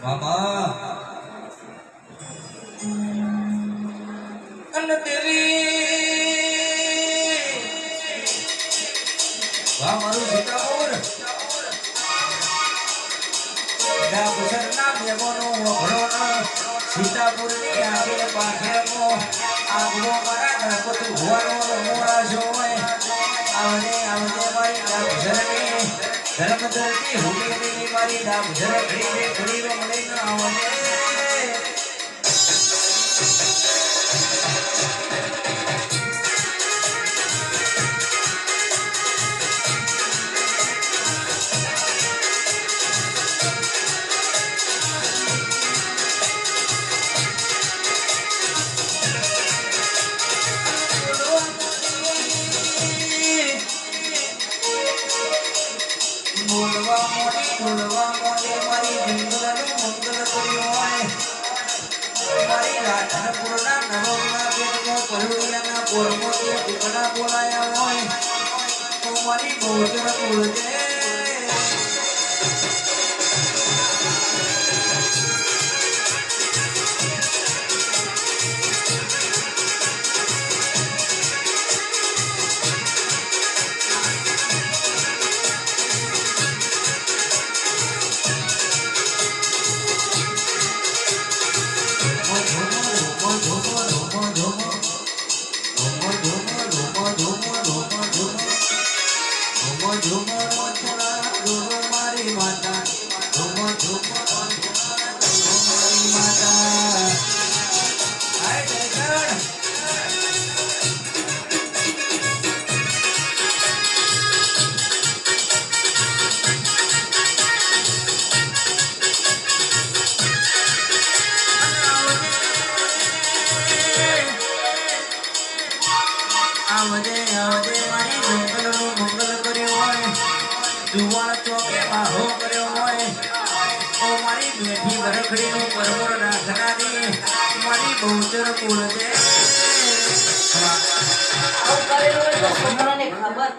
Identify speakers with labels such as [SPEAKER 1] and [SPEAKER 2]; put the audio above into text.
[SPEAKER 1] મામા અને દેવી વાહ મારું સીતાપુર ડાબસર ના મેમોનો વઘડો ના સીતાપુર ની આગે પાખેમો આગવો મારા ગણપતિ ભુવાનો રમોરા જોય આવને આવને મારી ડાબસર ની ધર્મધરતી હુડીની મારી ડાબસર ઘડી ઘડી રમણે ન આવને બોલવા મોડે મારી જંગલનું મંગલ કર્યું હોય મારી રાધનપુરના નવમના પેટમાં પલુડિયાના પોરમોથી ટીકડા બોલાયા હોય તો મારી બહુચર બોલજે મારી માતા આવજે આવજે મારી જંગલનું મંગલ કર્યું હોય જુવાળ ચોકે બાહો કર્યો હોય તો મારી બેઠી ભરખડીનું પરમોર રાખનારી મારી બહુચર બોલજે
[SPEAKER 2] આવું કરેલું હોય તો છોકરાને ખબર